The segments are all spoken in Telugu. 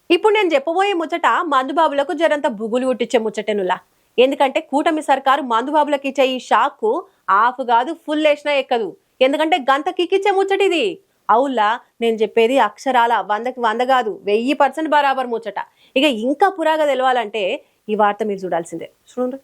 ఇప్పుడు నేను చెప్పబోయే ముచ్చట మందుబాబులకు జరంత బుగులు పుట్టించే ముచ్చటెనులా. ఎందుకంటే కూటమి సర్కారు మందుబాబులకు ఇచ్చే ఈ షాక్ ఆఫ్ కాదు ఫుల్ వేసినా ఎక్కదు. ఎందుకంటే గంత కిక్కిచ్చే ముచ్చట ఇది. అవులా నేను చెప్పేది అక్షరాల 100కి 100 కాదు 1000% బరాబర్ ముచ్చట. ఇక ఇంకా పురాగా తెలవాలంటే ఈ వార్త మీరు చూడాల్సిందే. చూడండి.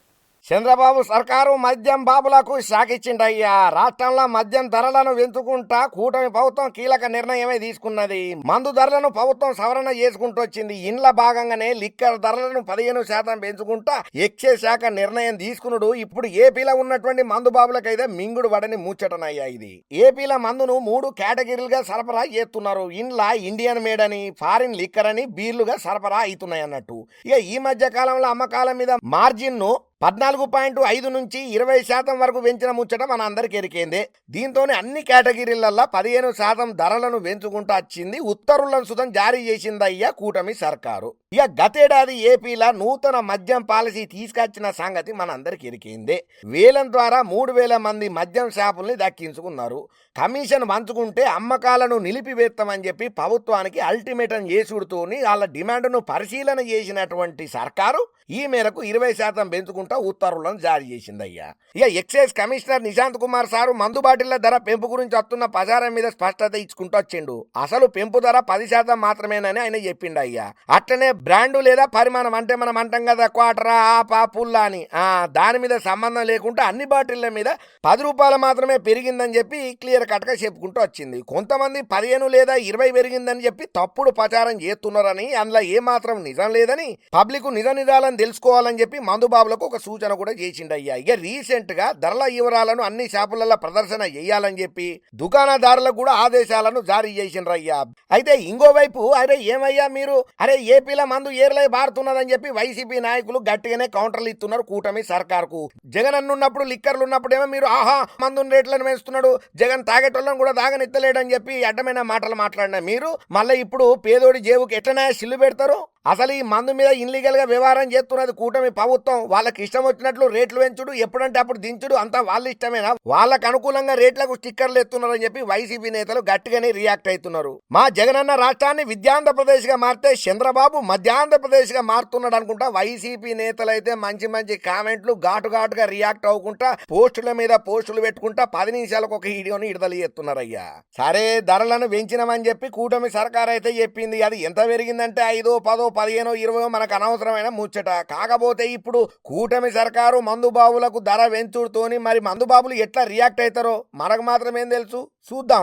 చంద్రబాబు సర్కారు మద్యం బాబులకు షాకిచ్చిండయ్యా. రాష్ట్రంలో మద్యం ధరలను పెంచుకుంటా కూటమి ప్రభుత్వం కీలక నిర్ణయమే తీసుకున్నది. మందు ధరలను ప్రభుత్వం సవరణ చేసుకుంటూ వచ్చింది. ఇండ్ల భాగంగానే లిక్కర్ ధరలను 15% పెంచుకుంటా ఎక్సైజ్ శాఖ నిర్ణయం తీసుకున్నాడు. ఇప్పుడు ఏపీలో ఉన్నటువంటి మందు బాబులకైతే మింగుడు పడని ముచ్చటనయ్యా ఇది. ఏపీలో మందును 3 కేటగిరీలుగా సరఫరా చేస్తున్నారు. ఇండ్ల ఇండియన్ మేడ్ అని, ఫారిన్ లిక్కర్ అని, బీర్లుగా సరఫరా అవుతున్నాయి అన్నట్టు. ఇక ఈ మధ్య కాలంలో అమ్మకాల మీద మార్జిన్ ను 14.5 నుంచి 20% వరకు పెంచిన ముచ్చట మన అందరికి ఎరికేందే. దీంతోనే అన్ని కేటగిరీలల్లో 15% ధరలను పెంచుకుంటూ వచ్చింది. ఉత్తర్వులను సుతం జారీ చేసిందయ్యా కూటమి సర్కారు. ఇక గతేడాది ఏపీలో నూతన మద్యం పాలసీ తీసుకొచ్చిన సంగతి మన అందరికి ఎరికేందే. వేలం ద్వారా 3000 మంది మద్యం షాపుల్ని దక్కించుకున్నారు. కమిషన్ పంచుకుంటే అమ్మకాలను నిలిపివేస్తామని చెప్పి ప్రభుత్వానికి అల్టిమేటం చేసుడుతోని వాళ్ళ డిమాండ్ను పరిశీలన చేసినటువంటి సర్కారు ఈ మేరకు 20% పెంచుకుంటా ఉత్తర్వులను జారీ చేసిందయ్యా. ఇక excise commissioner Nishant Kumar sir మందు బాటిళ్ల ధర పెంపు గురించి వస్తున్న ప్రచారం మీద స్పష్టత ఇచ్చుకుంటూ వచ్చిండు. అసలు పెంపు ధర 10% మాత్రమేనని ఆయన చెప్పిండు అయ్యా. అట్లనే బ్రాండు లేదా పరిమాణం అంటే మనం అంటాం కదా క్వార్టరా, ఆపా, పుల్లా అని, దాని మీద సంబంధం లేకుండా అన్ని బాటిళ్ల మీద 10 రూపాయలు మాత్రమే పెరిగిందని చెప్పి క్లియర్ కట్ గా చెప్పుకుంటూ వచ్చింది. కొంతమంది 15 లేదా 20 పెరిగిందని చెప్పి తప్పుడు ప్రచారం చేస్తున్నారని, అందులో ఏమాత్రం నిజం లేదని, పబ్లిక్ నిజ నిజాలను తెలుసుకోవాలని చెప్పి మందుబాబులకు ఒక సూచన కూడా చేసిండయ్యా. ఇక రీసెంట్ గా ధరల వివరాలను అన్ని షాపులలో ప్రదర్శన చేయాలని చెప్పి దుకాణదారులకు కూడా ఆదేశాలను జారీ చేసిండ్రయ్యా. అయితే ఇంకోవైపు అరే ఏమయ్యా మీరు ఏపీలో మందు ఏర్లై బారుతున్నదని చెప్పి వైసీపీ నాయకులు గట్టిగానే కౌంటర్లు ఇస్తున్నారు కూటమి సర్కార్కు. జగన్ అన్నున్నప్పుడు లిక్కర్లు ఉన్నప్పుడేమో మీరు మందు రేట్లను వేస్తున్నాడు, జగన్ తాగేటోళ్ళని కూడా తాగనిత్తలేడని చెప్పి అడ్డమైన మాటలు మాట్లాడిన మీరు మళ్ళీ ఇప్పుడు పేదోడి జేబుకి ఎట్లనే సిల్లు పెడతారు. అసలు ఈ మందు మీద ఇన్లీగల్ గా వ్యవహారం చేస్తున్నది కూటమి ప్రభుత్వం. వాళ్ళకి ఇష్టం వచ్చినట్లు రేట్లు పెంచుడు, ఎప్పుడంటే అప్పుడు దించుడు, అంతా వాళ్ళ ఇష్టమేనా? వాళ్ళకు అనుకూలంగా రేట్లకు స్టిక్కర్లు ఎత్తున్నారని చెప్పి వైసీపీ నేతలు గట్టిగానే రియాక్ట్ అవుతున్నారు. మా జగనన్న రాష్ట్రాన్ని విద్యాంధ్రప్రదేశ్ గా మారితే చంద్రబాబు మధ్యాంధ్రప్రదేశ్ గా మారుతున్నాడు అనుకుంటా వైసీపీ నేతలు అయితే మంచి మంచి కామెంట్లు ఘాటుగా రియాక్ట్ అవ్వకుండా పోస్టుల మీద పోస్టులు పెట్టుకుంటా 10 నిమిషాలకు ఒక వీడియోని విడుదల చేస్తున్నారయ్యా. సరే ధరలను పెంచినామని చెప్పి కూటమి సర్కార్ అయితే చెప్పింది. అది ఎంత పెరిగిందంటే 5, 10, 15, 20 మనకు అనవసరమైన ముచ్చట. కాకపోతే ఇప్పుడు కూటమి సర్కారు మందుబాబులకు ధర పెంచుడుతోని మరి మందుబాబులు ఎట్లా రియాక్ట్ అవుతారో మనకు మాత్రం ఏం తెలుసు, చూద్దాం.